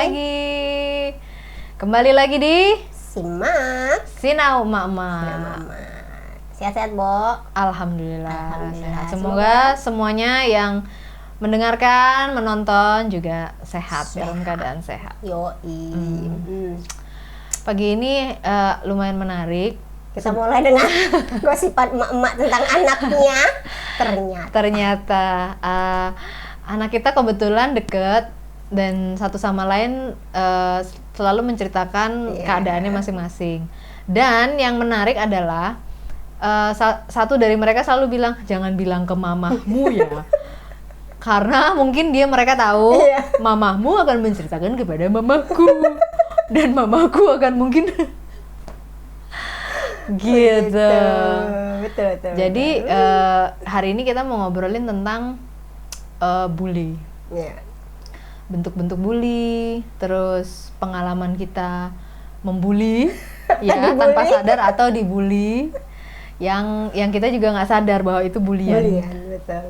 lagi. Kembali lagi di Simak Sinau Mama. Sehat-sehat, Bo? Alhamdulillah. Sehat. Semoga semuanya yang mendengarkan, menonton juga sehat. Dalam keadaan sehat. Yoi. Pagi ini lumayan menarik. Kita mulai dengan gosipan emak-emak tentang anaknya. Ternyata anak kita kebetulan deket dan satu sama lain selalu menceritakan keadaannya masing-masing. Dan yang menarik adalah satu dari mereka selalu bilang, jangan bilang ke mamamu ya. Karena mungkin mereka tahu mamamu akan menceritakan kepada mamaku dan mamaku akan mungkin gitu. Betul. Jadi hari ini kita mau ngobrolin tentang bully. Bentuk-bentuk bully, terus pengalaman kita membuli ya tanpa sadar atau dibully. Yang kita juga nggak sadar bahwa itu bulian. Betul.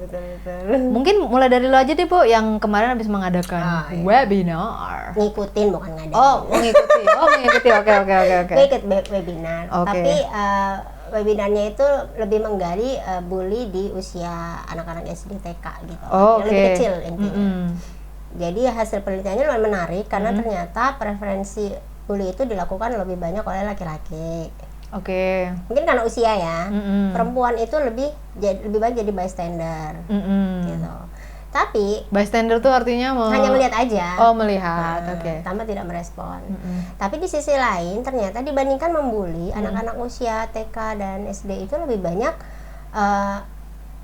Mungkin mulai dari lo aja deh, Po, yang kemarin habis mengadakan webinar. Ngikutin bukan ngadain. Mengikuti. Oke. Ikut webinar. Okay. Tapi webinarnya itu lebih menggali bully di usia anak-anak SD TK gitu. Yang lebih kecil intinya. Jadi hasil penelitiannya lumayan menarik karena ternyata preferensi bully itu dilakukan lebih banyak oleh laki-laki. Oke. Mungkin karena usia ya. Perempuan itu lebih baik jadi bystander. Gitu. Tapi bystander tuh artinya hanya melihat aja. Oh, melihat. Oke. Tanpa tidak merespon. Tapi di sisi lain ternyata dibandingkan membuli anak-anak usia TK dan SD itu lebih banyak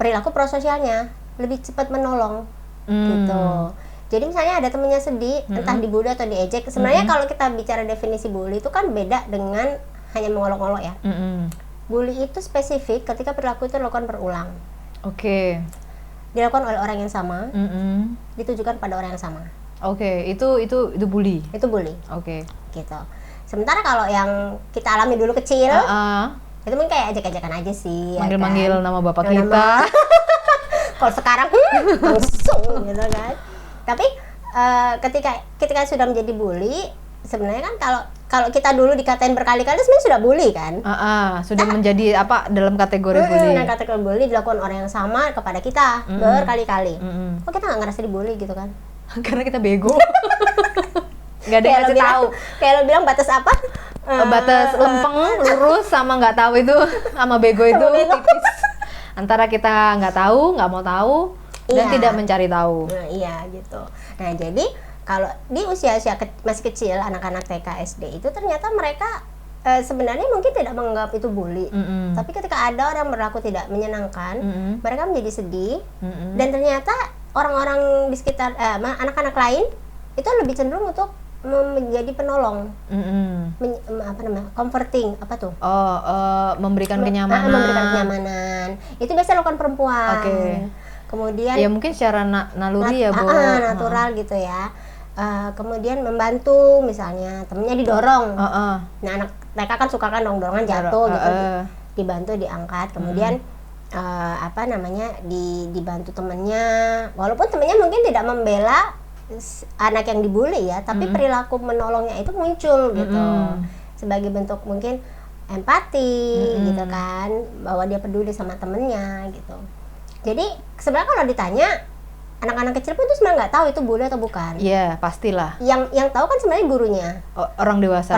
perilaku prososialnya, lebih cepat menolong. Gitu. Jadi misalnya ada temennya sedih, entah dibully atau diejek. Sebenarnya kalau kita bicara definisi bully itu kan beda dengan hanya mengolok-olok ya. Bully itu spesifik ketika perilaku itu dilakukan berulang. Oke. Dilakukan oleh orang yang sama, ditujukan pada orang yang sama. Oke, itu bully. Itu bully. Oke. Gitu. Sementara kalau yang kita alami dulu kecil, itu mungkin kayak ejek-ejekan aja sih. Manggil-manggil nama bapak nama kita. Kalau sekarang langsung gitu kan. Tapi ketika sudah menjadi bully, sebenarnya kan kalau kita dulu dikatain berkali-kali sebenarnya sudah bully kan? Sudah menjadi apa dalam kategori bully? Nah, kategori bully dilakukan orang yang sama kepada kita berkali-kali. Kok kita nggak ngerasa dibully gitu kan? Karena kita bego. Nggak ada yang ngasih tahu. Kayak lo bilang batas apa? Batas lempeng, lurus sama nggak tahu itu, sama bego itu tipis. Antara kita nggak tahu, nggak mau tahu, dan tidak mencari tahu. Nah, iya gitu. Nah, jadi kalau di usia-usia masih kecil, anak-anak TK SD itu ternyata mereka sebenarnya mungkin tidak menganggap itu bully. Tapi ketika ada orang berlaku tidak menyenangkan, mereka menjadi sedih. Dan ternyata orang-orang di sekitar anak-anak lain itu lebih cenderung untuk menjadi penolong. Comforting, apa tuh? Memberikan kenyamanan. Memberikan kenyamanan. Itu biasanya lakukan perempuan. Oke. Kemudian ya mungkin secara naluri ya, Bu. Natural gitu ya. Kemudian membantu, misalnya temennya didorong. Nah, anak mereka kan suka kan dorongan jatuh gitu, dibantu diangkat. Kemudian dibantu temennya, walaupun temennya mungkin tidak membela anak yang dibully ya, tapi perilaku menolongnya itu muncul gitu, sebagai bentuk mungkin empati gitu kan, bahwa dia peduli sama temennya gitu. Jadi sebenarnya kalau ditanya, anak-anak kecil pun tuh sebenarnya nggak tahu itu bully atau bukan. Iya, pastilah. Yang tahu kan sebenarnya gurunya. Orang dewasa.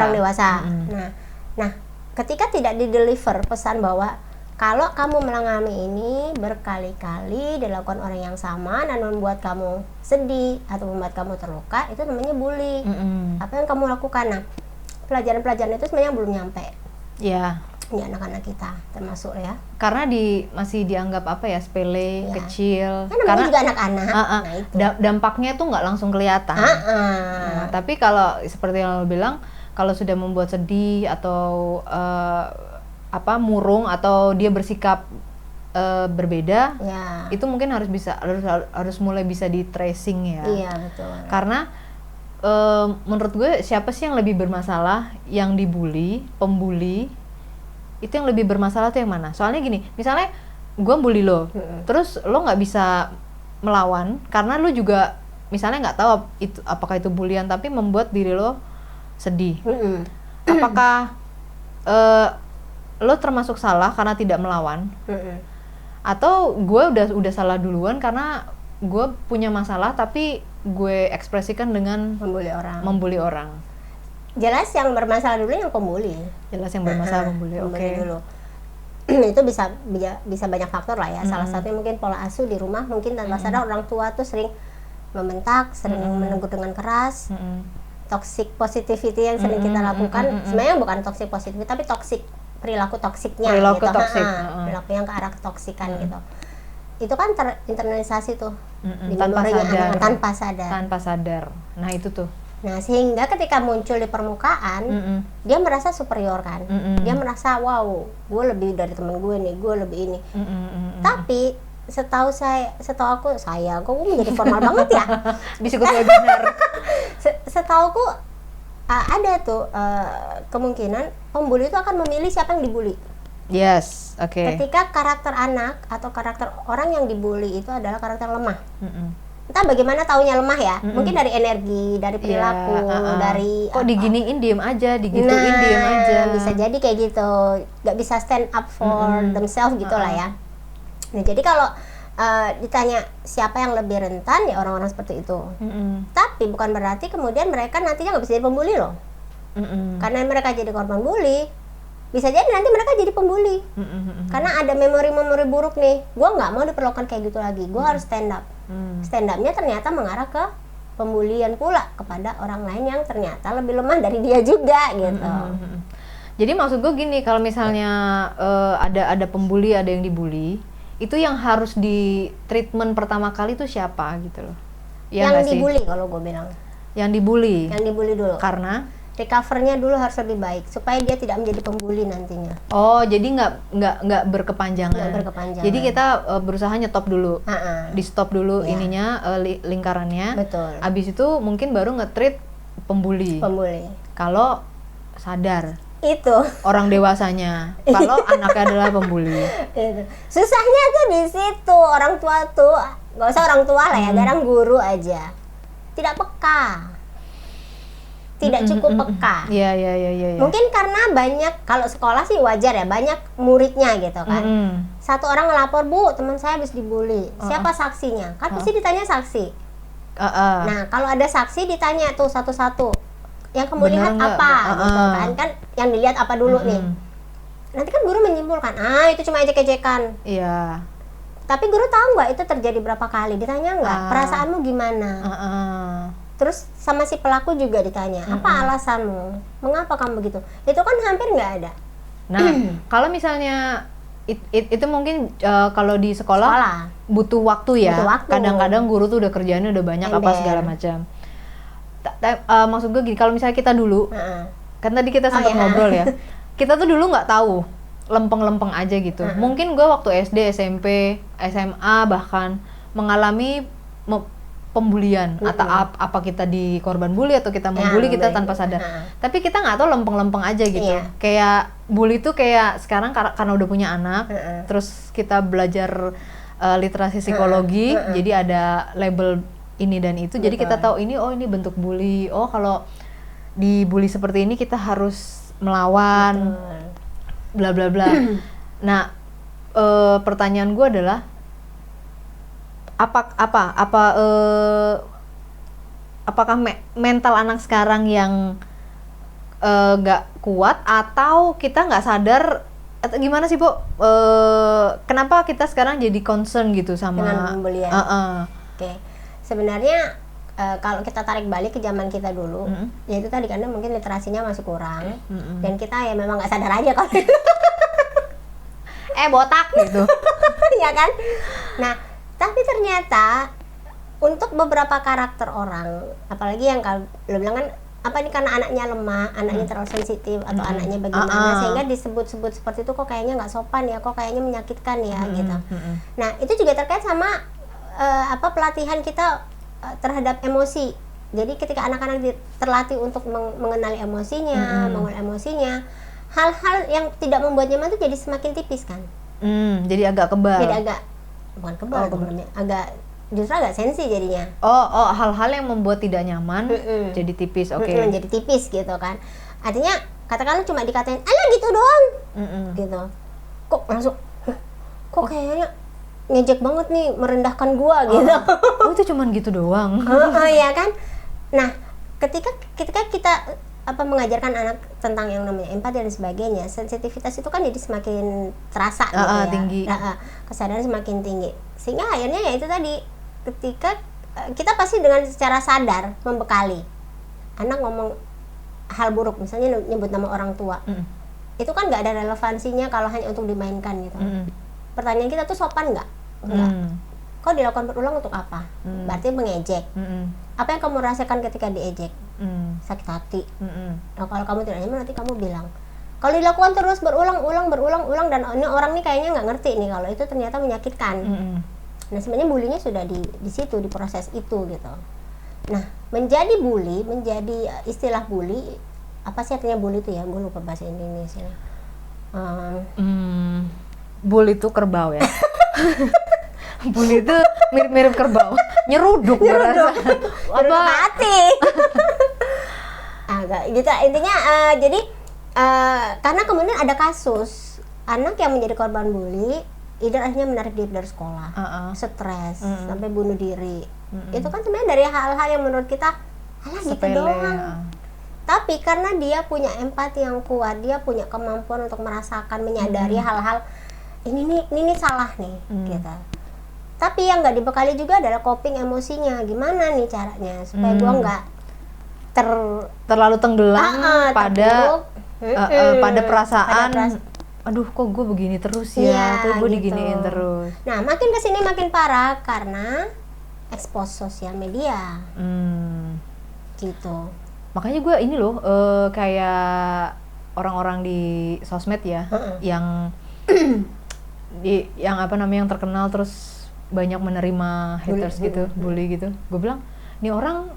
Nah, ketika tidak dideliver pesan bahwa kalau kamu mengalami ini berkali-kali dilakukan orang yang sama dan membuat kamu sedih atau membuat kamu terluka, itu namanya bully. Apa yang kamu lakukan? Nah, pelajaran-pelajaran itu sebenarnya belum nyampe. Iya. Di anak-anak kita termasuk ya. Karena masih dianggap apa ya, sepele, kecil. Karena juga anak-anak. Nah, itu. Dampaknya tuh nggak langsung kelihatan. Nah, tapi kalau seperti yang lo bilang, kalau sudah membuat sedih atau murung atau dia bersikap berbeda, itu mungkin harus mulai bisa di tracing ya. Iya, betul. Karena menurut gue siapa sih yang lebih bermasalah, yang dibully, pembuli? Itu yang lebih bermasalah tuh yang mana? Soalnya gini, misalnya gue bully lo, terus lo nggak bisa melawan karena lo juga misalnya nggak tahu itu apakah itu bulian tapi membuat diri lo sedih. Apakah lo termasuk salah karena tidak melawan? Atau gue udah salah duluan karena gue punya masalah tapi gue ekspresikan dengan membuli orang. Jelas yang bermasalah dulu yang pembuli. Jelas yang bermasalah membuli. Oke. Dulu. Itu bisa banyak faktor lah ya. Salah satunya mungkin pola asuh di rumah, mungkin tanpa sadar orang tua tuh sering membentak, sering menegur dengan keras. Toxic positivity yang sering kita lakukan, sebenarnya bukan toxic positivity tapi toxic, perilaku toksiknya gitu. Perilaku yang ke arah ketoksikan gitu. Itu kan terinternalisasi tuh di memorinya tanpa sadar. Nah, itu tuh. Nah, sehingga ketika muncul di permukaan, dia merasa superior kan. Dia merasa, wow, gue lebih dari temen gue nih, gue lebih ini. Tapi setahu aku gue menjadi formal banget ya. Bisa ikut webinar. Setahu aku ada tuh kemungkinan pembuli itu akan memilih siapa yang dibully. Yes, oke. Ketika karakter anak atau karakter orang yang dibully itu adalah karakter lemah. Entah bagaimana taunya lemah ya, mungkin dari energi, dari perilaku, dari kok diginiin diem aja, digituin diem aja. Bisa jadi kayak gitu, nggak bisa stand up for themselves gitulah ya. Nah, jadi kalau ditanya siapa yang lebih rentan, ya orang-orang seperti itu. Tapi bukan berarti kemudian mereka nantinya nggak bisa jadi pembuli loh. Karena mereka jadi korban bully, bisa jadi nanti mereka jadi pembuli. Karena ada memori-memori buruk nih, gue nggak mau diperlakukan kayak gitu lagi, gue harus stand up. Stand up-nya ternyata mengarah ke pembulian pula kepada orang lain yang ternyata lebih lemah dari dia juga gitu. Jadi maksud gue gini, kalau misalnya ada pembuli, ada yang dibully, itu yang harus di treatment pertama kali itu siapa gitu loh? Yang dibully kalau gue bilang. Yang dibully dulu. Karena recovernya dulu harus lebih baik supaya dia tidak menjadi pembuli nantinya. Oh, jadi nggak berkepanjangan. Nggak berkepanjangan. Jadi kita berusaha nyetop dulu, di stop dulu ininya lingkarannya. Betul. Abis itu mungkin baru nge-treat pembuli. Kalau sadar. Itu orang dewasanya. Kalau anaknya adalah pembuli. Susahnya tuh di situ, orang tua tuh nggak usah orang tua lah ya, sekarang guru aja tidak peka. Tidak cukup peka. Iya. Mungkin karena banyak, kalau sekolah sih wajar ya, banyak muridnya gitu kan. Satu orang ngelapor, Bu, teman saya habis dibully. Siapa saksinya? Kan pasti ditanya saksi. Nah, kalau ada saksi ditanya tuh satu-satu. Yang kamu lihat apa? Gitu kan yang dilihat apa dulu nih. Nanti kan guru menyimpulkan, itu cuma ejek-ejekan. Iya. Tapi guru tahu nggak itu terjadi berapa kali? Ditanya nggak? Perasaanmu gimana? Terus sama si pelaku juga ditanya, apa alasanmu? Mengapa kamu begitu? Itu kan hampir nggak ada. Nah, kalau misalnya itu mungkin kalau di sekolah butuh waktu ya. Kadang-kadang guru tuh udah kerjaannya udah banyak apa segala macam. Maksud gue gini, kalau misalnya kita dulu, kan tadi kita sempat ngobrol ya, kita tuh dulu nggak tahu, lempeng-lempeng aja gitu. Mungkin gue waktu SD, SMP, SMA bahkan mengalami pembulian atau apa kita di korban bully atau kita membuli kita tanpa sadar. Tapi kita nggak tahu lempeng-lempeng aja gitu. Kayak bully tuh kayak sekarang karena udah punya anak, terus kita belajar literasi psikologi, jadi ada label ini dan itu. Jadi kita tahu ini bentuk bully. Oh, kalau dibully seperti ini kita harus melawan. Bla bla bla. Nah, pertanyaan gue adalah apakah mental anak sekarang yang nggak kuat atau kita nggak sadar atau gimana sih, Bu? Kenapa kita sekarang jadi concern gitu sama dengan pembulian? Oke. Sebenarnya kalau kita tarik balik ke zaman kita dulu, yaitu tadi karena mungkin literasinya masih kurang, dan kita ya memang nggak sadar aja kalau botak gitu. Ya kan? Nah, tapi ternyata untuk beberapa karakter orang, apalagi yang kalau lo bilang kan apa ini karena anaknya lemah, anaknya terlalu sensitif atau anaknya bagaimana sehingga disebut-sebut seperti itu, kok kayaknya nggak sopan ya, kok kayaknya menyakitkan ya gitu. Nah, itu juga terkait sama pelatihan kita terhadap emosi. Jadi ketika anak-anak terlatih untuk mengenali emosinya, mengolah emosinya, hal-hal yang tidak membuat nyaman itu jadi semakin tipis kan. Jadi agak kebal. Jadi agak bukan kebal, agak justru agak sensi jadinya. Oh, hal-hal yang membuat tidak nyaman jadi tipis, oke. Jadi tipis gitu kan. Artinya katakanlah cuma dikatain, alah gitu doang, gitu. Kok langsung, kok kayaknya ngejek banget nih, merendahkan gua gitu. Oh, itu cuman gitu doang. Ya kan. Nah, ketika kita mengajarkan anak tentang yang namanya empati dan sebagainya, sensitivitas itu kan jadi semakin terasa gitu ya. Tinggi. Kesadaran semakin tinggi. Sehingga akhirnya ya itu tadi, ketika kita pasti dengan secara sadar membekali anak ngomong hal buruk, misalnya nyebut nama orang tua, itu kan nggak ada relevansinya kalau hanya untuk dimainkan gitu. Pertanyaan kita tuh sopan nggak? Enggak. Kok dilakukan berulang untuk apa? Berarti mengejek. Apa yang kamu rasakan ketika diejek? Sakit hati. Nah, kalau kamu tidak nyaman, nanti kamu bilang. Kalau dilakukan terus berulang dan ini orang nih kayaknya nggak ngerti nih kalau itu ternyata menyakitkan. Nah, sebenarnya bulinya sudah di situ, di proses itu gitu. Nah, menjadi istilah bully, apa sih artinya bully itu ya? Gue lupa bahasa Indonesia. Bully itu kerbau ya. Bully itu mirip-mirip kerbau, nyeruduk berasa. Apa hati? Agak gitu intinya. Jadi karena kemudian ada kasus anak yang menjadi korban bully, either akhirnya menarik diri dari sekolah, stres, sampai bunuh diri. Itu kan sebenarnya dari hal-hal yang menurut kita alah gitu doang. Tapi karena dia punya empati yang kuat, dia punya kemampuan untuk merasakan, menyadari hal-hal ini salah nih, gitu. Tapi yang nggak dibekali juga adalah coping emosinya, gimana nih caranya supaya gua nggak terlalu tenggelam pada perasaan. Aduh, kok gue begini terus ya, kok gue gitu. diginiin terus. Nah, makin kesini makin parah karena expose sosial media, gitu. Makanya gue ini loh, kayak orang-orang di sosmed ya, yang yang terkenal terus banyak menerima haters gitu, bully gitu. Gue bilang, nih orang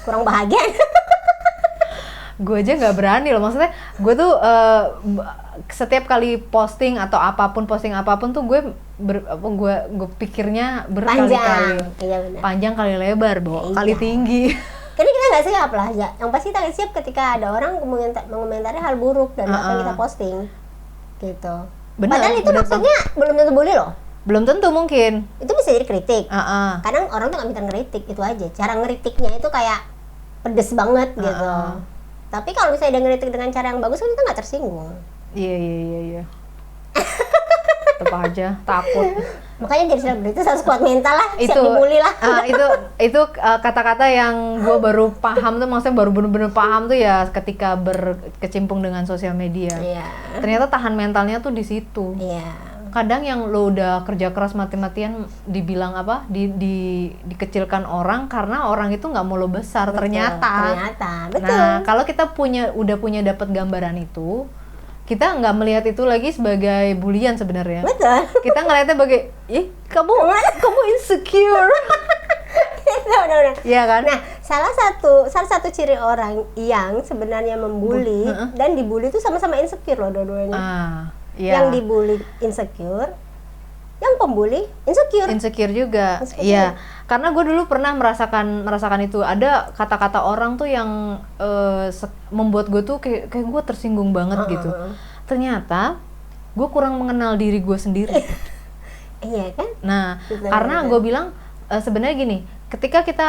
kurang bahagia. Gue aja nggak berani loh, maksudnya gue tuh setiap kali posting atau posting apapun tuh gue pikirnya berkali-kali, panjang kali lebar, kali tinggi. Karena kita nggak siap lah ya, yang pasti kita nggak siap ketika ada orang mengomentari hal buruk dan apa yang kita posting, gitu. Padahal itu maksudnya belum tentu bully loh. Belum tentu, mungkin itu bisa jadi kritik. Kadang orang tuh nggak bisa ngeritik, itu aja cara ngeritiknya itu kayak pedes banget gitu. Tapi kalau misalnya dia ngeritik dengan cara yang bagus kan kita nggak tersinggung. Iya. Tetap aja takut. Makanya jadi selebritis harus kuat mental lah, siap dibully lah. Itu kata-kata yang gue baru paham tuh, maksudnya baru bener-bener paham tuh ya ketika berkecimpung dengan sosial media. Ternyata tahan mentalnya tuh di situ. Kadang yang lo udah kerja keras mati-matian dibilang dikecilkan orang karena orang itu nggak mau lo besar. Ternyata betul. Nah, kalau kita udah punya dapat gambaran itu, kita nggak melihat itu lagi sebagai bulian sebenarnya. Betul. Kita ngelihatnya sebagai kamu insecure. Benar. Iya kan? Nah, salah satu ciri orang yang sebenarnya membuli dan dibully itu sama-sama insecure loh dua-duanya. Yang dibully insecure, yang pembuli insecure juga. Iya, karena gue dulu pernah merasakan itu. Ada kata-kata orang tuh yang membuat gue tuh kayak gue tersinggung banget gitu. Ternyata gue kurang mengenal diri gue sendiri. Iya kan? Nah, karena gue bilang sebenarnya gini, ketika kita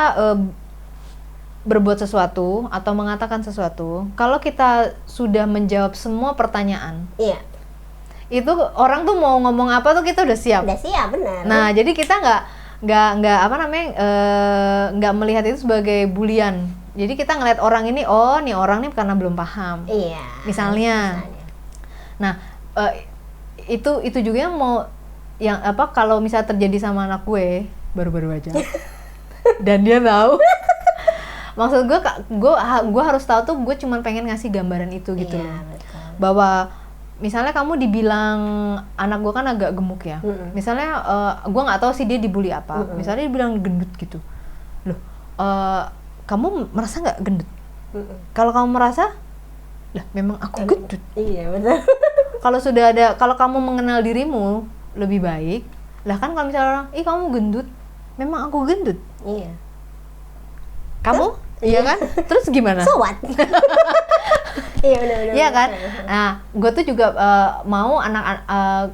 berbuat sesuatu atau mengatakan sesuatu, kalau kita sudah menjawab semua pertanyaan, itu orang tuh mau ngomong apa tuh kita udah siap. Benar. Nah, jadi kita nggak melihat itu sebagai bulian. Jadi kita ngelihat orang ini, nih orang nih karena belum paham. Misalnya. Nah, itu juga yang kalau misalnya terjadi sama anak gue baru-baru aja. Dan dia tahu. Maksud gue harus tahu tuh, gue cuma pengen ngasih gambaran itu gitu. Bahwa misalnya kamu dibilang, anak gue kan agak gemuk ya, misalnya gue nggak tahu sih dia dibully apa, misalnya dibilang gendut gitu, loh, kamu merasa nggak gendut? Kalau kamu merasa, lah memang aku gendut. Iya betul. Kalau kamu mengenal dirimu lebih baik, lah kan kalau misalnya orang, kamu gendut, memang aku gendut. Iya. Kamu? Iya kan? Terus gimana? So what? Iya benar-benar. Iya kan? Nah, gue tuh juga mau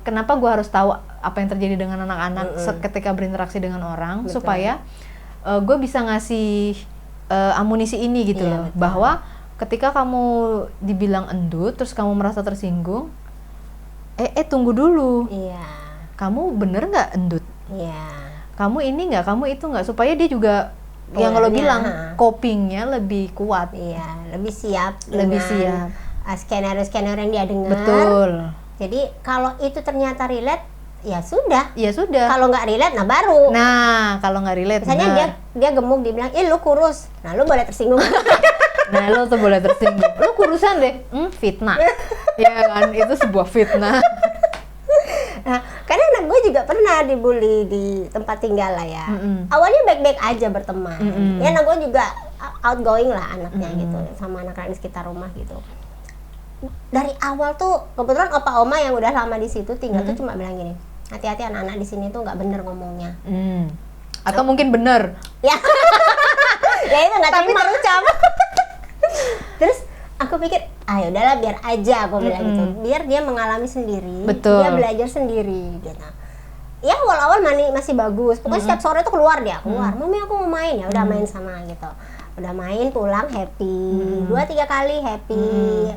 kenapa gue harus tahu apa yang terjadi dengan anak-anak ketika berinteraksi dengan orang. Betul. Supaya gue bisa ngasih amunisi ini gitu loh. Betul. Bahwa ketika kamu dibilang endut, terus kamu merasa tersinggung, tunggu dulu. Iya. Kamu bener nggak endut? Iya. Kamu ini nggak, kamu itu nggak, supaya dia juga yang kalau bilang copingnya lebih kuat. Iya, lebih siap. Lebih siap. Skenario yang dia dengar. Betul. Jadi kalau itu ternyata relate, ya sudah. Ya sudah. Kalau nggak relate, nah baru. Nah, kalau nggak relate, misalnya dia gemuk, dibilang, lu kurus. Nah, lu boleh tersinggung. Nah, lu tuh boleh tersinggung. Lu kurusan deh. Fitnah. Ya kan, itu sebuah fitnah. Nah, karena anak gue juga pernah dibully di tempat tinggal lah ya. Awalnya baik-baik aja berteman. Ya anak gue juga outgoing lah anaknya gitu, sama anak-anak di sekitar rumah gitu. Dari awal tuh kebetulan opa oma yang udah lama di situ tinggal tuh cuma bilang gini, hati-hati anak-anak di sini tuh nggak bener ngomongnya. Atau mungkin bener. Ya, ya itu nggak tapi terima. terucap. Terus aku pikir, ya udahlah biar aja, aku bilang gitu, biar dia mengalami sendiri. Betul. Dia belajar sendiri gitu. Ya awal-awal masih bagus, pokoknya setiap sore tuh keluar, mami aku mau main, ya udah main sama gitu, udah main pulang happy, 2-3 kali happy,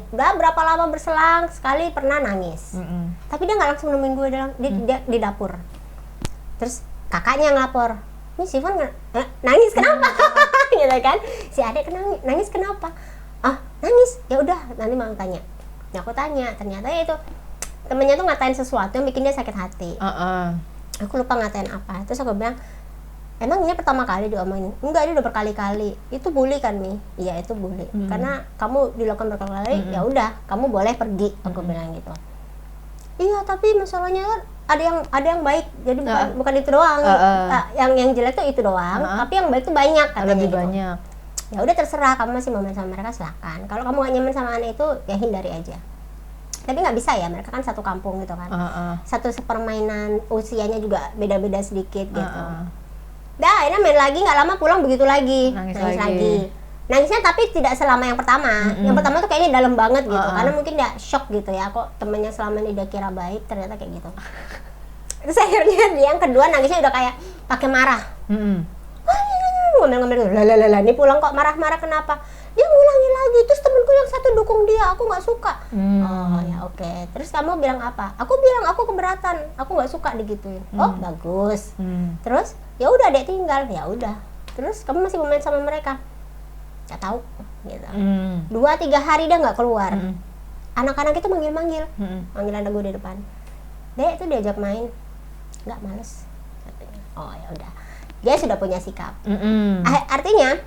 udah berapa lama berselang, sekali pernah nangis, tapi dia nggak langsung nemuin gue dia di dapur, terus kakaknya ngelapor, ini Sifon nangis kenapa? Gitu kan, si adik nangis kenapa? Nangis, ya udah nanti mau tanya. Ya aku tanya, ternyata ya itu temennya tuh ngatain sesuatu yang bikin dia sakit hati. Aku lupa ngatain apa. Terus aku bilang, emang ini pertama kali diomongin? Enggak, ini udah berkali-kali. Itu bully kan Mi? Iya itu bully. Karena kamu dilakukan berkali-kali, ya udah kamu boleh pergi. Aku bilang gitu. Iya tapi masalahnya kan ada yang baik, jadi bukan itu doang. Yang jelek tuh itu doang. Tapi yang baik tuh banyak katanya. Lebih gitu. banyak. Ya udah terserah, kamu masih mau main sama mereka silakan. Kalau kamu gak nyaman sama anak itu, ya hindari aja. Tapi nggak bisa ya, mereka kan satu kampung gitu kan. Satu sepermainan, usianya juga beda-beda sedikit gitu. Dah, akhirnya main lagi, nggak lama pulang begitu lagi. Nangis lagi. Nangisnya tapi tidak selama yang pertama. Yang pertama tuh kayaknya dalam banget gitu. Karena mungkin dia shock gitu ya, kok temennya selama ini dia kira baik, ternyata kayak gitu. Terus akhirnya dia yang kedua nangisnya udah kayak pakai marah. Ngomel-ngomel, lah ini pulang kok marah-marah kenapa? Dia ngulangi lagi, terus temenku yang satu dukung dia, aku nggak suka. Oh ya oke. Terus kamu bilang apa? Aku bilang aku keberatan, aku nggak suka digituin. Oh bagus. Terus ya udah dek tinggal, ya udah. Terus kamu masih mau main sama mereka? Nggak tahu. Gitu. 2-3 hari dia nggak keluar. Anak-anak itu manggil-manggil, manggil anak gue di depan. Dek itu diajak main, nggak males. Katanya. Oh ya udah. Dia sudah punya sikap. Artinya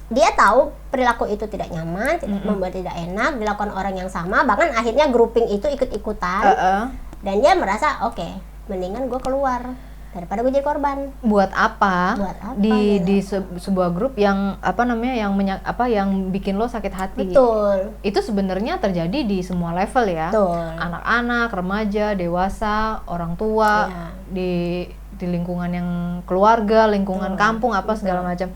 dia tahu perilaku itu tidak nyaman, membuat tidak enak, dilakukan orang yang sama, bahkan akhirnya grouping itu ikut-ikutan, dan dia merasa oke, mendingan gue keluar daripada gue jadi korban. Buat apa di sebuah grup yang yang bikin lo sakit hati? Betul. Itu sebenarnya terjadi di semua level ya. Betul. Anak-anak, remaja, dewasa, orang tua, di lingkungan yang keluarga, lingkungan kampung, apa segala macam.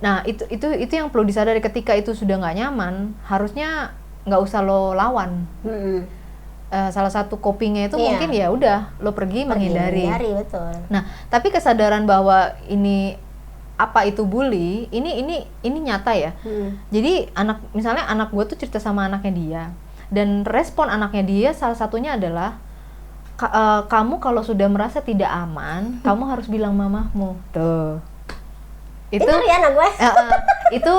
Nah itu yang perlu disadari, ketika itu sudah nggak nyaman, harusnya nggak usah lo lawan. Salah satu copingnya itu mungkin ya udah lo pergi menghindari. Betul. Nah tapi kesadaran bahwa ini apa itu bully, ini nyata ya. Jadi misalnya anak gue tuh cerita sama anaknya dia, dan respon anaknya dia salah satunya adalah, kamu kalau sudah merasa tidak aman, kamu harus bilang mamahmu. Tuh. Itu ya anak gue. Itu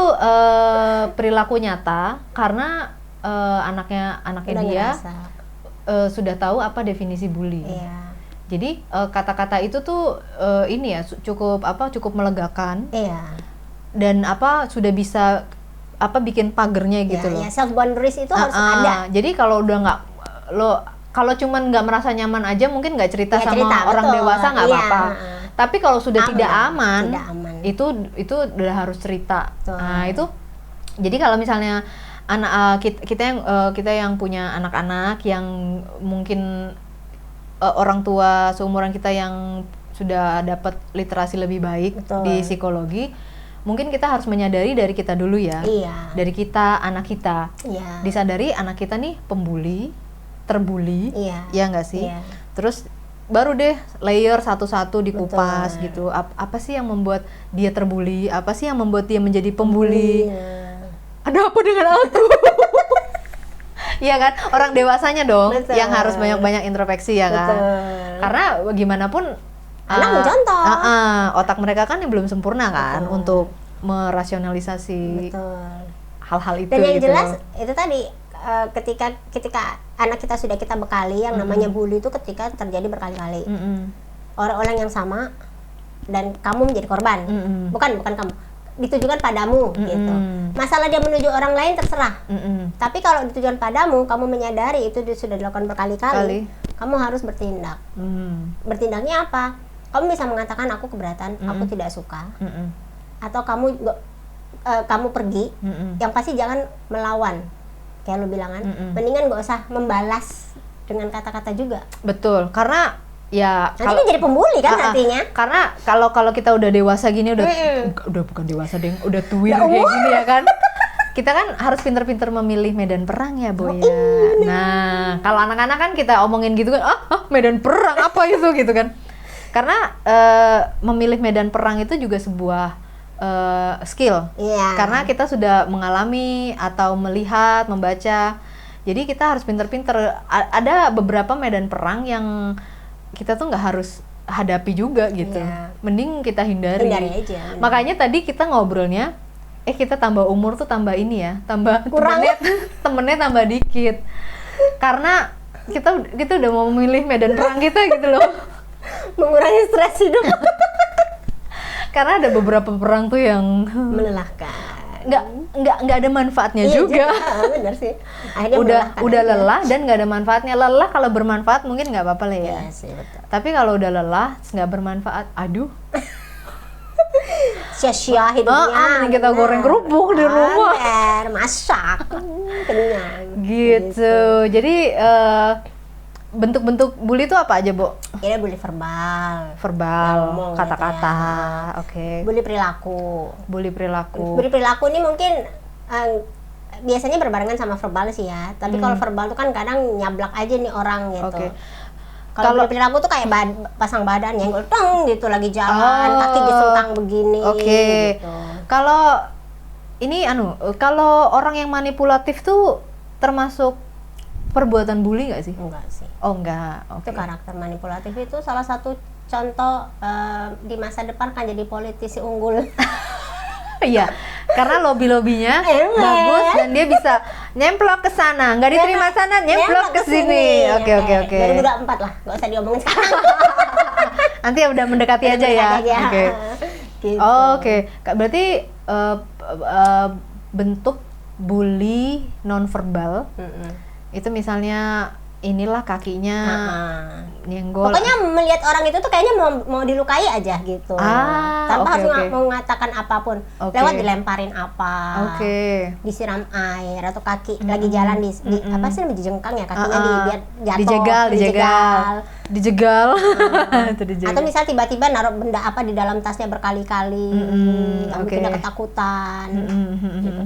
perilaku nyata karena anaknya udah dia sudah tahu apa definisi bully. Iya. Jadi kata-kata itu tuh ini ya cukup melegakan. Iya. Dan sudah bisa bikin pagernya gitu loh. Self boundaries itu harus ada. Jadi kalau udah nggak kalau cuman nggak merasa nyaman aja, mungkin nggak cerita sama orang betul. dewasa nggak apa-apa. Tapi kalau sudah tidak aman, itu udah harus cerita. Betul. Nah itu, jadi kalau misalnya kita yang punya anak-anak yang mungkin orang tua seumuran kita yang sudah dapat literasi lebih baik Betul. di psikologi, mungkin kita harus menyadari dari kita dulu ya. Iya. Dari kita, anak kita. Iya. Disadari anak kita nih pembuli, terbuli, Iya. ya nggak sih? Iya. Terus baru deh layer satu-satu dikupas Betul. gitu. Apa sih yang membuat dia terbuli? Apa sih yang membuat dia menjadi pembuli? Iya. Ada apa dengan aku? Iya kan, orang dewasanya dong Betul. yang harus banyak-banyak introspeksi ya kan. Betul. Karena bagaimanapun Anak mencontoh. otak mereka kan yang belum sempurna kan Betul. untuk merasionalisasi Betul. hal-hal itu. Dan yang gitu. jelas itu tadi ketika anak kita sudah kita bekali yang namanya bully itu ketika terjadi berkali-kali. Orang-orang yang sama dan kamu menjadi korban. Bukan kamu. Ditujukan padamu gitu. Masalah dia menuju orang lain terserah. Tapi kalau ditujukan padamu, kamu menyadari itu sudah dilakukan berkali-kali, kamu harus bertindak. Bertindaknya apa? Kamu bisa mengatakan aku keberatan, aku tidak suka. Atau kamu pergi, yang pasti jangan melawan. Kayak lu bilang kan, mendingan gak usah membalas dengan kata-kata juga. Betul, karena ya Nanti dia jadi pembuli kan artinya. Karena kalau kita udah dewasa gini udah bukan dewasa deh, udah tuir kayak gini ya kan. Kita kan harus pinter-pinter memilih medan perang ya, Boy. Nah, kalau anak-anak kan kita omongin gitu kan, medan perang apa itu gitu kan. Karena memilih medan perang itu juga sebuah skill. Iya. Karena kita sudah mengalami atau melihat, membaca. Jadi kita harus pinter-pinter. Ada beberapa medan perang yang kita tuh nggak harus hadapi juga gitu. Iya. Mending kita hindari. Hindari aja. Makanya tadi kita ngobrolnya, kita tambah umur tuh tambah ini ya, tambah kurang temennya tambah dikit. Karena kita udah mau memilih medan perang kita gitu loh. Mengurangi stres hidup. Karena ada beberapa perang tuh yang Melelahkan. nggak ada manfaatnya juga. Benar sih. Akhirnya udah lelah dan nggak ada manfaatnya. Lelah kalau bermanfaat mungkin nggak apa-apa lah ya. Iya sih, betul. Tapi kalau udah lelah nggak bermanfaat, aduh. Sia-sia hidupnya. Mending kita goreng kerupuk di rumah. Masak. Kenyang. Gitu. Jadi bentuk-bentuk bully itu apa aja, Bo? Ini bully verbal. Verbal, kata-kata. Oke. Bully perilaku. Bully perilaku. Bully perilaku ini mungkin biasanya berbarengan sama verbal sih ya. Tapi kalau verbal tuh kan kadang nyablak aja nih orang gitu. Oke. Kalau bully perilaku tuh kayak pasang badan nyenggol teng gitu lagi jalan, kaki disentang begini. Oke. Gitu. Kalau ini kalau orang yang manipulatif tuh termasuk perbuatan bully nggak sih? Enggak sih. Oh enggak. Oke. Itu karakter manipulatif itu salah satu contoh di masa depan kan jadi politisi unggul. Iya, karena lobby-lobbynya bagus dan dia bisa nyemplok ke sana, nggak diterima sana, nyemplok ke sini. Oke. 2024 lah, nggak usah diomongin sekarang. Nanti udah mendekati aja ya. Oke. Gitu. Oke. Berarti bentuk bully nonverbal itu misalnya inilah kakinya nyenggol. Pokoknya melihat orang itu tuh kayaknya mau dilukai aja gitu. Tanpa harus mengatakan apapun. Lewat dilemparin apa. Disiram air atau kaki lagi jalan di apa sih namanya jengkang ya kakinya biar jatuh. Dijegal. Atau misal tiba-tiba naruh benda apa di dalam tasnya berkali-kali. Yang bikin dia ketakutan. Gitu.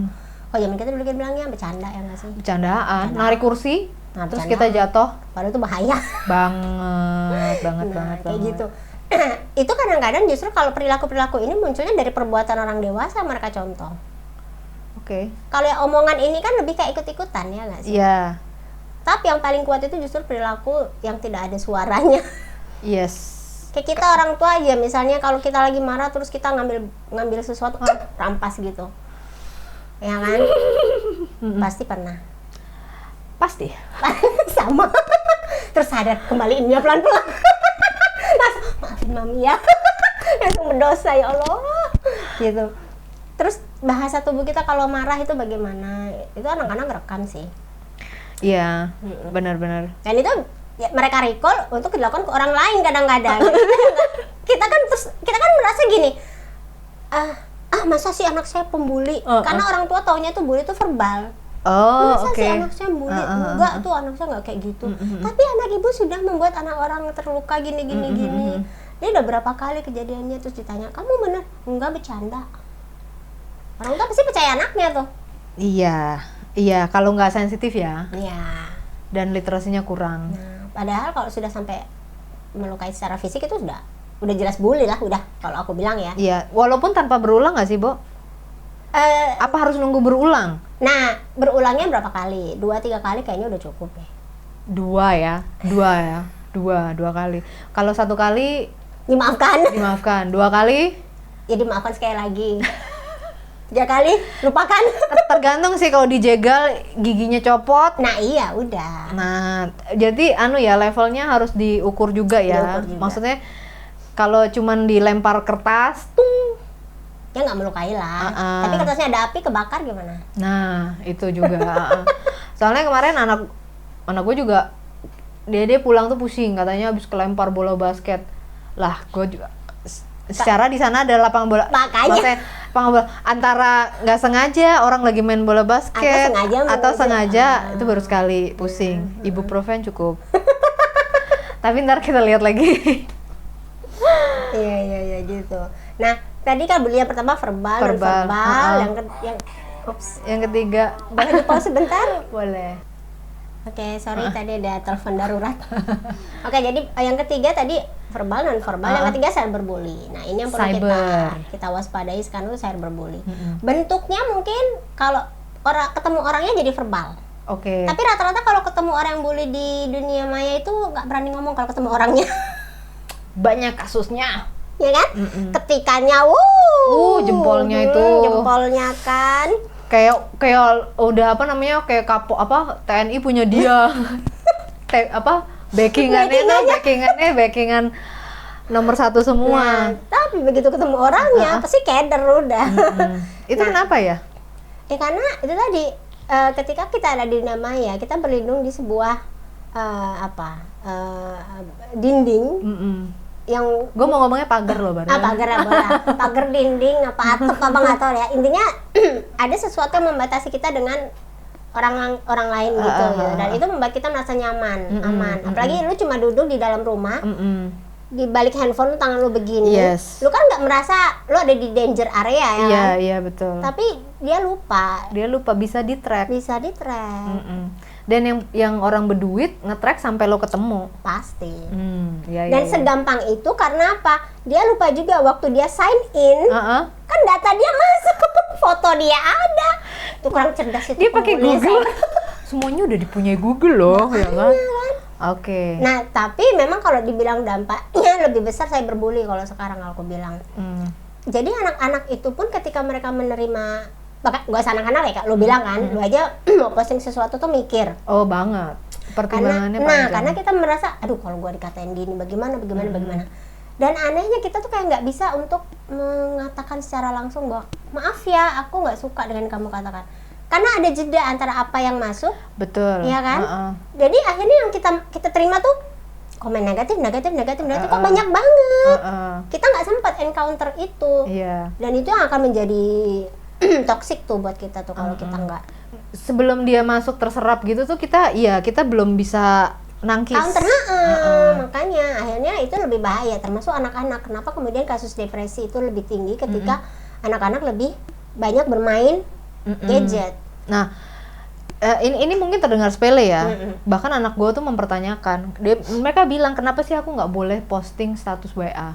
Oh zaman kita dulu bilangnya bercanda ya nggak sih? Bercandaan. Narik kursi. Terus kita jatuh. Padahal itu bahaya. Banget. Kayak gitu. Itu kadang-kadang justru kalau perilaku-perilaku ini munculnya dari perbuatan orang dewasa mereka contoh. Oke. Kalau yang omongan ini kan lebih kayak ikut-ikutan ya nggak sih? Iya. Tapi yang paling kuat itu justru perilaku yang tidak ada suaranya. Yes. Kayak kita orang tua aja misalnya kalau kita lagi marah terus kita ngambil sesuatu rampas gitu. Ya kan? Pasti pernah. Pasti. Sama. Terus sadar kembaliinnya pelan-pelan. Maafin mami ya. Langsung berdosa ya Allah. Gitu. Terus bahasa tubuh kita kalau marah itu bagaimana? Itu anak-anak rekam sih. Iya, benar-benar. Dan itu ya, mereka recall untuk dilakukan ke orang lain kadang-kadang. kita kan merasa gini. Masa sih anak saya pembuli? Karena orang tua taunya tuh bully itu verbal. Masa sih anak saya bully? Enggak, tuh anak saya nggak kayak gitu. Tapi anak ibu sudah membuat anak orang terluka gini. Dia udah berapa kali kejadiannya, terus ditanya, kamu bener? Enggak, bercanda. Orang tua pasti percaya anaknya tuh. Iya, kalau nggak sensitif ya. Iya. Dan literasinya kurang. Nah, padahal kalau sudah sampai melukai secara fisik itu udah jelas bully lah, udah kalau aku bilang ya. Iya, walaupun tanpa berulang nggak sih, Bo? Apa harus nunggu berulang? Nah, berulangnya berapa kali? 2-3 kali kayaknya udah cukup ya. Dua kali. Kalau 1 kali Dimaafkan. 2 kali Ya dimaafkan sekali lagi. 3 kali lupakan. tergantung sih, kalau dijegal giginya copot. Nah iya udah. Nah, jadi levelnya harus diukur juga ya. Diukur juga. Maksudnya kalau cuman dilempar kertas, tung. Ya nggak melukai lah. Tapi kertasnya ada api kebakar gimana? Nah, itu juga. Soalnya kemarin anak gue juga dia pulang tuh pusing, katanya habis kelempar bola basket. Lah, gue juga secara di sana ada lapangan bola. Makanya. Maksudnya lapangan bola antara nggak sengaja orang lagi main bola basket atau sengaja itu baru sekali pusing. Ibuprofen cukup. Tapi ntar kita lihat lagi. Iya gitu. Nah, tadi kan yang pertama verbal. Yang ketiga, boleh di pause sebentar? boleh. Oke, sorry tadi ada telepon darurat. Oke, jadi yang ketiga tadi verbal, non verbal. Yang ketiga cyberbully. Nah, ini yang perlu kita waspadai sekarang itu cyberbully. Bentuknya mungkin kalau ketemu orangnya jadi verbal. Oke. Tapi rata-rata kalau ketemu orang yang bully di dunia maya itu nggak berani ngomong kalau ketemu orangnya. Banyak kasusnya. Ya kan? Ketikannya, jempolnya itu. Jempolnya kan. Kayak udah kayak kapok TNI punya dia. Backingan nomor 1 semua. Nah, tapi begitu ketemu orangnya pasti keder udah. Itu kenapa ya? Karena itu tadi ketika kita ada di dunia maya, kita berlindung di sebuah dinding. Yang gue mau ngomongnya pagar loh, Baru. Pagar dinding atap nggak tahu ya. Intinya ada sesuatu yang membatasi kita dengan orang lain gitu. Dan itu membuat kita merasa nyaman, aman. Apalagi lu cuma duduk di dalam rumah, di balik handphone lu tangan lu begini, lu kan nggak merasa lu ada di danger area ya kan? Iya betul. Tapi dia lupa bisa di-track. Dan yang orang berduit nge-track sampai lo ketemu. Pasti. Dan segampang itu karena apa? Dia lupa juga waktu dia sign in, kan data dia masuk, foto dia ada. Itu kurang cerdas itu. Dia pakai Google. Semuanya udah dipunyai Google loh, ya kan? Oke. Nah, tapi memang kalau dibilang dampaknya lebih besar cyberbully kalau sekarang aku bilang. Jadi anak-anak itu pun ketika mereka menerima, gak usah anak-anak ya Kak, lu bilang kan, lu aja mau posting sesuatu tuh mikir. Oh banget, pertimbangannya panjang. Karena kita merasa, aduh kalau gua dikatain gini bagaimana. Dan anehnya kita tuh kayak nggak bisa untuk mengatakan secara langsung bahwa maaf ya, aku nggak suka dengan kamu katakan. Karena ada jeda antara apa yang masuk, betul, ya kan? Jadi akhirnya yang kita terima tuh komen negatif, kok banyak banget. Kita nggak sempat encounter itu. Dan itu yang akan menjadi toxic tuh buat kita tuh kalau kita nggak. Sebelum dia masuk terserap gitu tuh kita belum bisa nangkis. Makanya akhirnya itu lebih bahaya, termasuk anak-anak. Kenapa kemudian kasus depresi itu lebih tinggi ketika anak-anak lebih banyak bermain gadget. Nah, ini mungkin terdengar sepele ya. Bahkan anak gue tuh mempertanyakan. Mereka bilang, kenapa sih aku nggak boleh posting status WA?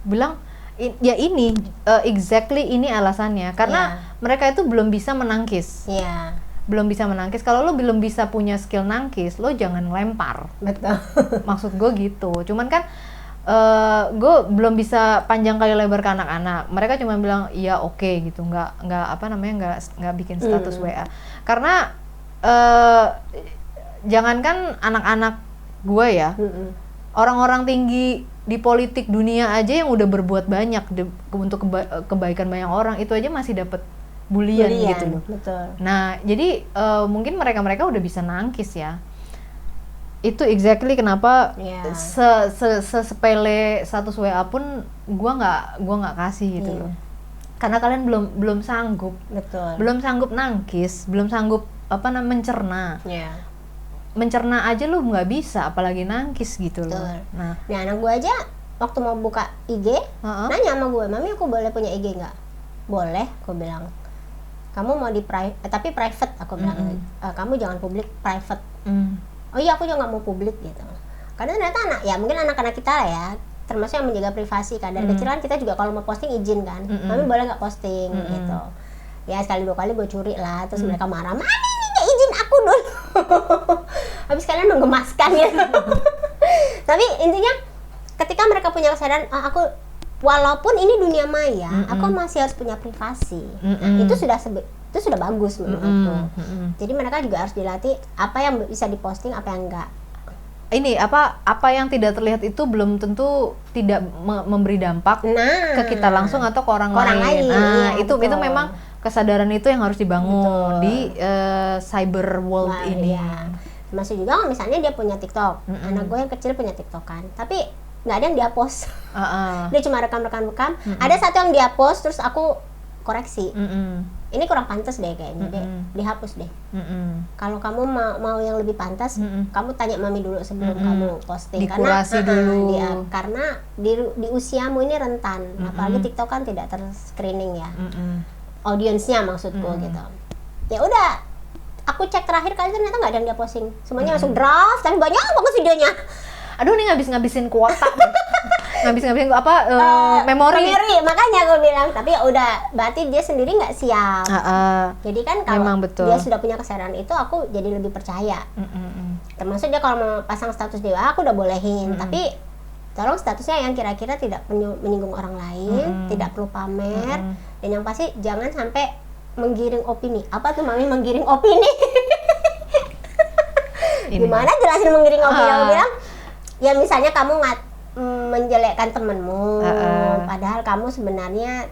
Bilang, ya ini exactly ini alasannya. Karena mereka itu belum bisa menangkis. Belum bisa menangkis. Kalau lo belum bisa punya skill nangkis, lo jangan ngelempar. Betul. Maksud gue gitu. Cuman kan gue belum bisa panjang kali lebar ke anak-anak. Mereka cuma bilang iya oke gitu, nggak bikin status WA. Karena jangankan anak-anak gue ya, orang-orang tinggi di politik dunia aja yang udah berbuat banyak untuk kebaikan banyak orang, itu aja masih dapat bulian gitu loh. Betul. Nah jadi mungkin mereka udah bisa nangkis ya. Itu exactly kenapa sepele status WA pun gua nggak kasih gitu loh. Karena kalian belum sanggup. Betul. Belum sanggup nangkis, belum sanggup mencerna. Mencerna aja lu nggak bisa, apalagi nangkis gitu loh. Nah anak gua aja waktu mau buka IG, nanya sama gue, Mami aku boleh punya IG nggak? Boleh, aku bilang. Kamu mau tapi private, aku bilang. Kamu jangan publik, private. Oh iya, aku juga nggak mau publik gitu. Karena ternyata mungkin anak-anak kita lah ya, termasuk yang menjaga privasi kan. Dari kecil kan kita juga kalau mau posting izin kan, Mami boleh nggak posting gitu. Ya sekali dua kali gue curi lah, terus mereka marah, Mami ini nggak izin aku dulu. Habis kalian menggemaskan ya. Tapi intinya ketika mereka punya kesadaran, aku walaupun ini dunia maya, aku masih harus punya privasi. Itu sudah bagus menurutku. Jadi mereka juga harus dilatih apa yang bisa diposting, apa yang enggak. Ini apa yang tidak terlihat itu belum tentu tidak memberi dampak ke kita langsung atau ke orang lain. Nah, iya, itu memang kesadaran itu yang harus dibangun di cyber world ini. Iya. Masih juga misalnya dia punya TikTok, anak gue yang kecil punya TikTok kan, tapi nggak ada yang dia post. Dia cuma rekam. Ada satu yang dia post, terus aku koreksi. Ini kurang pantas deh kayaknya, deh dihapus deh. Kalau kamu mau yang lebih pantas, kamu tanya Mami dulu sebelum kamu posting. Dikurasi dulu. Karena di usiamu ini rentan, apalagi TikTok kan tidak terscreening ya, audiensnya maksudku gitu. Ya udah, aku cek terakhir kali ternyata nggak ada yang dia posting. Semuanya masuk draft, tapi banyak banget videonya. Aduh, ini ngabisin kuota. ngabisin memori. Makanya aku bilang, tapi ya udah, berarti dia sendiri nggak siap. Jadi kan kalau dia sudah punya kesadaran itu, aku jadi lebih percaya. Termasuk dia kalau mau pasang status DWA, aku udah bolehin. Tapi tolong statusnya yang kira-kira tidak menyinggung orang lain, tidak perlu pamer, dan yang pasti jangan sampai menggiring opini. Apa tuh Mami menggiring opini? Gimana jelasin menggiring opini? Aku bilang, ya misalnya kamu menjelekkan temenmu, padahal kamu sebenarnya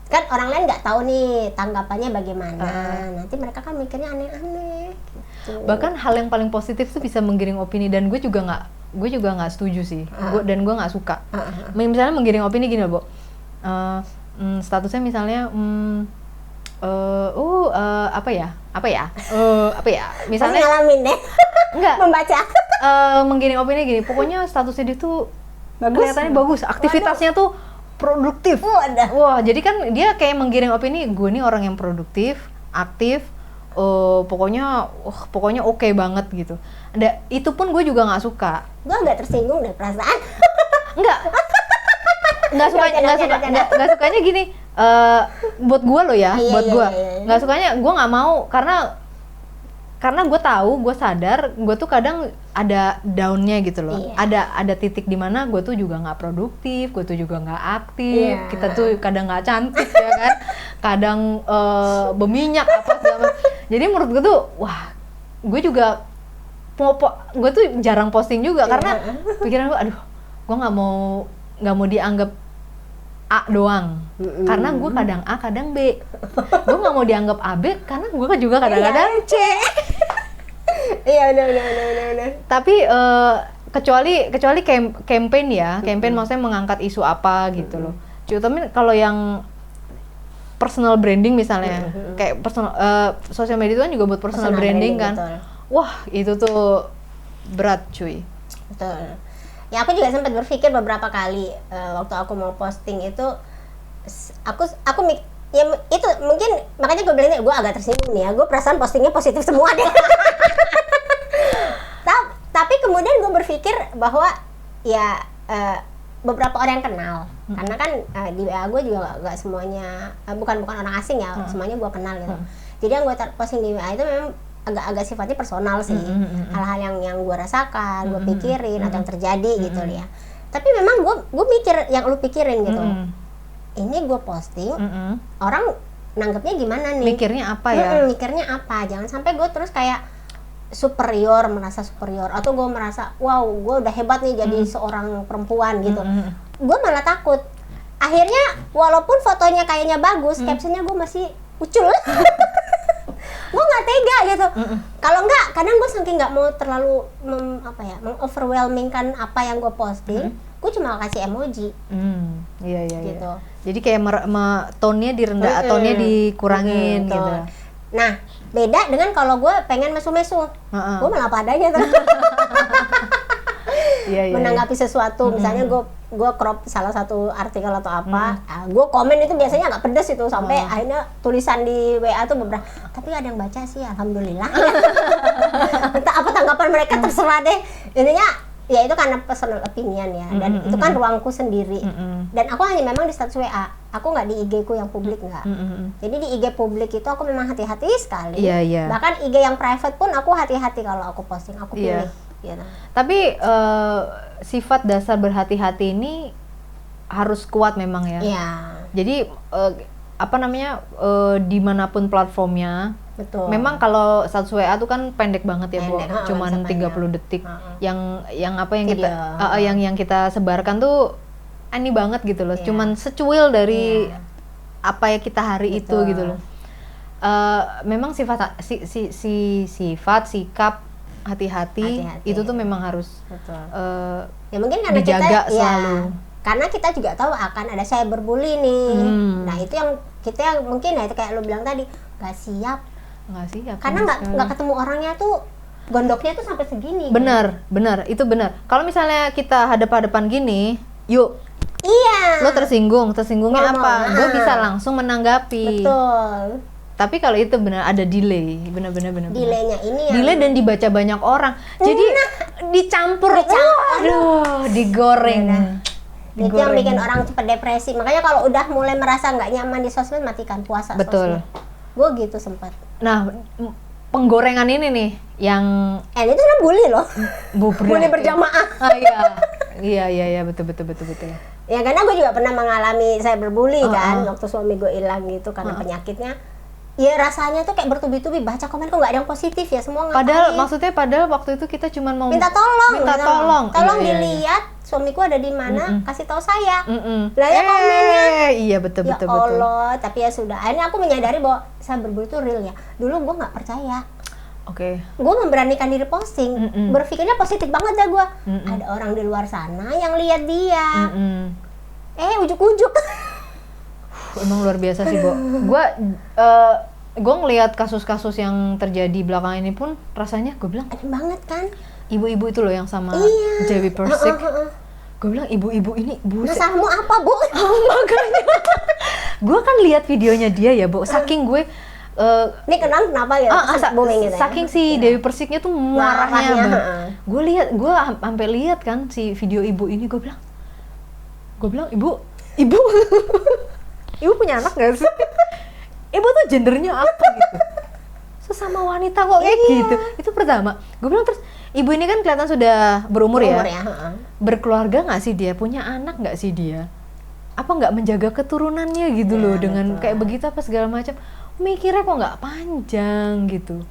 kan orang lain nggak tahu nih tanggapannya bagaimana. Nanti mereka kan mikirnya aneh-aneh. Gitu. Bahkan hal yang paling positif tuh bisa menggiring opini, dan gue juga nggak setuju sih. Dan gue nggak suka. Misalnya menggiring opini gini loh, Bo. Statusnya misalnya misalnya ngalamin deh. Enggak. Membaca. Menggiring opini gini, pokoknya statusnya dia tuh kelihatannya bagus, aktivitasnya tuh produktif. Wah, jadi kan dia kayak menggiring opini, gue nih orang yang produktif, aktif, pokoknya oke banget gitu. Itu pun gue juga nggak suka. Gue agak tersinggung deh perasaan. Nggak sukanya gini. Buat gue loh ya, nggak sukanya, gue nggak mau karena gue tahu, gue sadar, gue tuh kadang ada down-nya gitu loh. Ada titik di mana gue tuh juga nggak produktif, gue tuh juga nggak aktif, kita tuh kadang nggak cantik ya kan, kadang berminyak apa segala. Jadi menurut gue tuh, wah, gue juga gue tuh jarang posting juga karena pikiran gue, aduh, gue nggak mau dianggap A doang, karena gue kadang A kadang B. Gue nggak mau dianggap AB karena gue juga kadang-kadang C. Iya, benar. Tapi kecuali campaign ya, campaign maksudnya mengangkat isu apa gitu loh. Tapi kalau yang personal branding misalnya, kayak sosial media itu kan juga buat personal branding kan. Betul. Wah, itu tuh berat cuy. Betul. Ya aku juga sempat berpikir beberapa kali waktu aku mau posting itu, aku ya itu mungkin makanya gue bilang gue agak tersinggung nih ya, gue perasaan postingnya positif semua deh. Tapi kemudian gue berpikir bahwa ya beberapa orang yang kenal, karena kan di WA gue juga gak semuanya bukan orang asing ya, semuanya gue kenal gitu. Jadi yang gue posting di WA itu memang agak sifatnya personal sih, hal-hal yang gue rasakan, gue pikirin atau yang terjadi gitu ya. Tapi memang gue mikir yang lu pikirin gitu. Ini gue posting, orang nanggepnya gimana nih? Mikirnya apa ya? Mikirnya apa? Jangan sampai gue terus kayak merasa superior, atau gue merasa wow, gue udah hebat nih jadi seorang perempuan gitu. Gue malah takut. Akhirnya walaupun fotonya kayaknya bagus, captionnya gue masih ucul. Gue nggak tega gitu. Kalau nggak, kadang gue saking nggak mau terlalu meng-overwhelmingkan apa yang gue posting, gue cuma kasih emoji. Iya. Gitu. Jadi kayak tone-nya direndah, tone-nya dikurangin gitu. Nah, beda dengan kalau gue pengen mesu-mesu, gue malah apa adanya tuh. Menanggapi sesuatu, misalnya gue gue crop salah satu artikel atau apa, gue komen itu biasanya agak pedes itu sampai akhirnya tulisan di WA tuh beberapa, tapi ada yang baca sih, alhamdulillah. Entah apa tanggapan mereka terserah deh. Intinya ya itu karena personal opinion ya, dan itu kan ruangku sendiri. Dan aku hanya memang di status WA, aku nggak di IG ku yang publik nggak. Jadi di IG publik itu aku memang hati-hati sekali. Bahkan IG yang private pun aku hati-hati kalau aku posting, aku pilih. Gitu. Tapi sifat dasar berhati-hati ini harus kuat memang ya. Jadi dimanapun platformnya. Betul. Memang kalau status WA tuh kan pendek banget ya, Bu. Cuman 30 detik. Yang apa yang kita yang kita sebarkan tuh aneh banget gitu loh. Cuman secuil dari apa ya kita hari itu gitu loh. Memang sifat sikap hati-hati itu tuh memang harus ya mungkin karena dijaga kita selalu. Karena kita juga tahu akan ada cyberbully nih. Nah itu yang kita mungkin ya kayak lo bilang tadi nggak siap karena nggak ketemu orangnya tuh, gondoknya tuh sampai segini. Benar itu benar. Kalau misalnya kita hadap-hadapan gini, yuk lo tersinggungnya apa, gue bisa langsung menanggapi. Betul. Tapi kalau itu benar ada delay, benar. Delaynya ini yang delay dan dibaca banyak orang, jadi dicampur. Aduh, digoreng. Itu yang bikin orang cepat depresi. Makanya kalau udah mulai merasa nggak nyaman di sosmed, matikan puasa. Betul. Gue gitu sempat. Nah, penggorengan ini nih yang itu sebenarnya bully loh. Bully berjamaah. Iya, betul. Ya karena gue juga pernah mengalami cyberbully kan, waktu suami gue hilang gitu karena penyakitnya. Ya rasanya tuh kayak bertubi-tubi, baca komen kok nggak ada yang positif ya, semua ngapain. Padahal waktu itu kita cuma mau minta tolong. Tolong dilihat suamiku ada di mana, kasih tahu saya. Lah ya komennya. Iya betul. Allah, tapi ya sudah. Akhirnya aku menyadari bahwa cyberbully itu real ya. Dulu gue nggak percaya. Gue memberanikan diri posting, berpikirnya positif banget dah gue. Ada orang di luar sana yang lihat dia. Ujuk-ujuk. Emang luar biasa sih, Bo. Gue ngelihat kasus-kasus yang terjadi belakangan ini pun rasanya gue bilang aneh banget kan. Ibu-ibu itu loh yang sama Dewi Persik. Gue bilang ibu-ibu ini masalahmu apa, Bu? Makanya gue kan lihat videonya dia ya, Bo. Saking gue ini kenapa ya? Saking si Dewi Persiknya tuh marahnya banget. Gue sampai lihat kan si video ibu ini, gue bilang ibu ibu punya anak gak sih? Ibu tuh gendernya apa gitu? Sesama wanita kok kayak gitu. Itu pertama. Gue bilang terus, ibu ini kan kelihatan sudah berumur ya. Berkeluarga nggak sih dia? Punya anak nggak sih dia? Apa nggak menjaga keturunannya gitu loh dengan kayak begitu apa segala macam? Mikirnya kok nggak panjang gitu.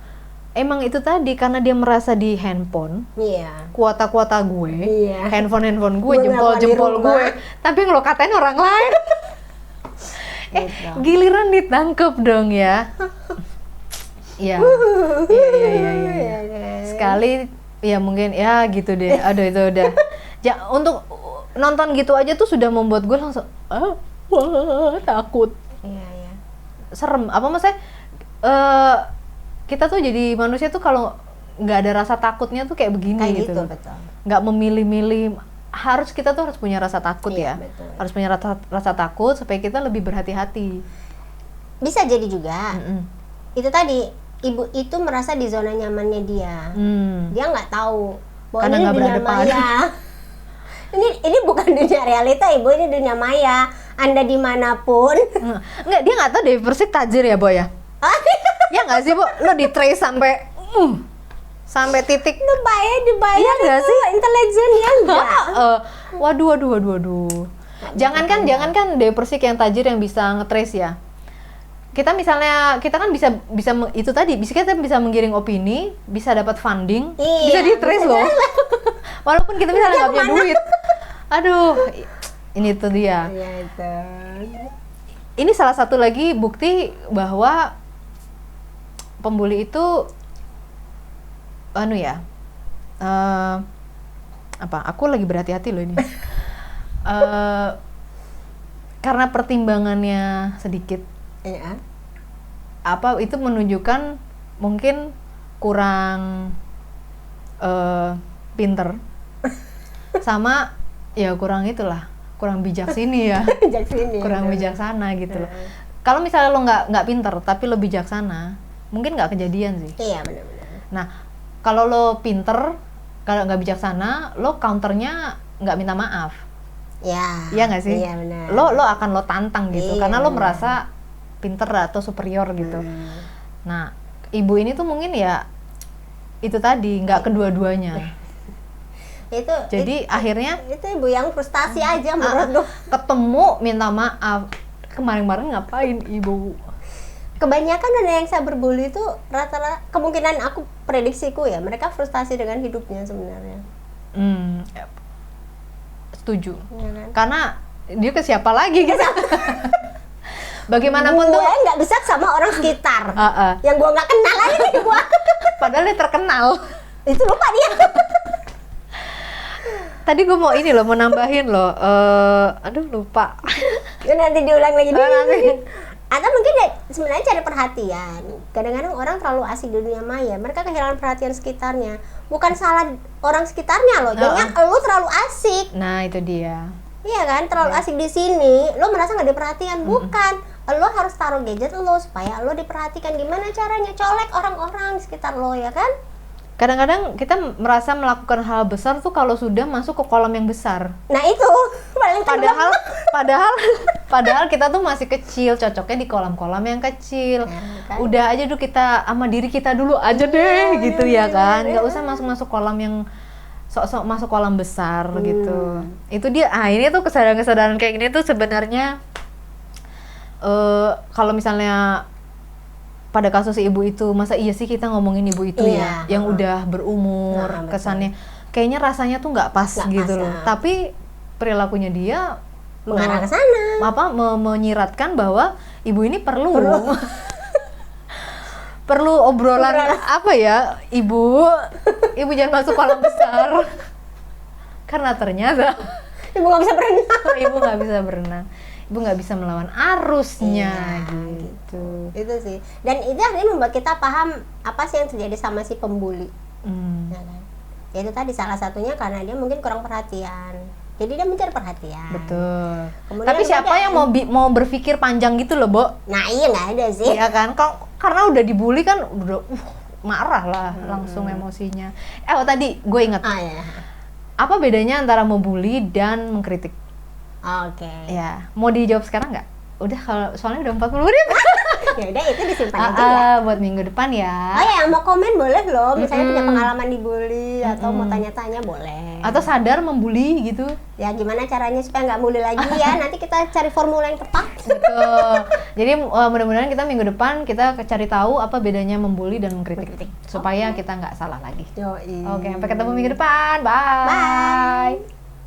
Emang itu tadi karena dia merasa di handphone, kuota gue, handphone gue, jempol gue, tapi ngelokatain orang lain. Giliran ditangkep dong ya. Iya. Sekali ya mungkin ya gitu deh. Aduh itu udah. Untuk nonton gitu aja tuh sudah membuat gue langsung takut. Serem. Apa maksudnya? Kita tuh jadi manusia tuh kalau nggak ada rasa takutnya tuh kayak begini gitu. Nggak memilih-milih. Kita tuh harus punya rasa takut ya. Betul. Harus punya rasa takut supaya kita lebih berhati-hati. Bisa jadi juga. Itu tadi ibu itu merasa di zona nyamannya dia. Dia nggak tahu bahwa karena ini dunia maya. ini bukan dunia realita, ibu, ini dunia maya. Anda dimanapun. Enggak, dia nggak tahu Dewi Persik tajir ya, Boy ya. Ya nggak sih, Bu? Lo di trace sampai titik dibayar iya nggak sih? Intelijen ya enggak? Waduh. Jangankan Dewi Persik yang tajir yang bisa nge-trace ya. Kita kan bisa itu tadi, kita bisa menggiring opini, bisa dapat funding, bisa di-trace loh. Walaupun kita misalnya nggak punya duit. Aduh, ini tuh dia. Ini salah satu lagi bukti bahwa pembuli itu aku lagi berhati-hati loh ini. Karena pertimbangannya sedikit. Itu menunjukkan mungkin kurang pinter sama ya kurang itulah, kurang bijak sini ya. Bijak sini. Kurang bijaksana gitu loh. Kalau misalnya lo nggak pinter tapi lo bijaksana, mungkin nggak kejadian sih. Iya, benar-benar. Nah, kalau lo pinter, kalau nggak bijaksana, lo counternya nggak minta maaf. Ya. Iya nggak sih? Iya, benar. Lo akan lo tantang gitu, Iya, karena lo benar. merasa pinter atau superior gitu. Nah, ibu ini tuh mungkin ya itu tadi nggak kedua-duanya. Itu Jadi akhirnya itu ibu yang frustasi aja menurut gue. ketemu minta maaf. Kemarin-kemarin ngapain ibu? Kebanyakan dari yang cyberbully itu rata-rata, kemungkinan aku prediksiku ya, mereka frustasi dengan hidupnya sebenarnya. Ya, setuju. Ya kan? Karena dia ke siapa lagi gitu. Bagaimanapun Gue tuh, nggak bisa sama orang sekitar ah. yang gue nggak kenal aja nih gue. Padahal dia terkenal. Itu lupa dia. Tadi gue mau ini loh, mau nambahin loh. Aduh lupa. Ya, nanti diulang lagi Oh, nanti. Atau mungkin ya, sebenarnya cari perhatian. Kadang-kadang orang terlalu asik di dunia maya, mereka kehilangan perhatian sekitarnya. Bukan salah orang sekitarnya loh, jadinya lu terlalu asik. Nah itu dia. Iya kan, terlalu asik di sini, lo merasa nggak diperhatikan. Bukan, lo harus taruh gadget lo supaya lo diperhatikan. Gimana caranya? Colek orang-orang di sekitar lo, ya kan? Kadang-kadang kita merasa melakukan hal besar tuh kalau sudah masuk ke kolam yang besar. Nah itu paling tenggelam. Padahal kita tuh masih kecil, cocoknya di kolam-kolam yang kecil. kan? Udah aja dulu kita sama diri kita dulu aja deh, gitu ya kan. Nggak usah masuk-masuk kolam yang sok-sok masuk kolam besar gitu. Itu dia. Ini tuh kesadaran-kesadaran kayak gini tuh sebenarnya kalau misalnya pada kasus ibu itu, masa iya sih kita ngomongin ibu itu ya, yang udah berumur, kesannya kayaknya rasanya tuh nggak pas gitu loh. Tapi perilakunya dia mengarah ke sana. Menyiratkan bahwa ibu ini perlu perlu obrolan apa ya, ibu jangan masuk kolam besar. Karena ternyata Ibu nggak bisa berenang. ibu nggak bisa berenang. Ibu nggak bisa melawan arusnya gitu. Itu sih. Dan itu akhirnya membuat kita paham apa sih yang terjadi sama si pembuli. Ya kan? Ya itu tadi salah satunya karena dia mungkin kurang perhatian. Jadi dia mencari perhatian. Betul. Kemudian Tapi siapa yang mau berpikir panjang gitu loh, Bo? Nah iya nggak ada sih. Iya kan? Karena udah dibully kan udah marah lah langsung emosinya. Tadi gue ingat. Iya. Apa bedanya antara membuli dan mengkritik? Oke. Ya, mau dijawab sekarang nggak? Udah, kalau soalnya udah 40 menit. Ya udah itu disimpan aja ya. Buat minggu depan ya. Oh ya, yang mau komen boleh loh. Misalnya punya pengalaman dibully atau mau tanya-tanya boleh. Atau sadar membuli gitu. Ya gimana caranya supaya nggak bully lagi ya? Nanti kita cari formula yang tepat. Betul. Jadi mudah-mudahan kita minggu depan kita cari tahu apa bedanya membuli dan mengkritik. Supaya kita nggak salah lagi. Yoi. Oke, sampai ketemu minggu depan. Bye. Bye.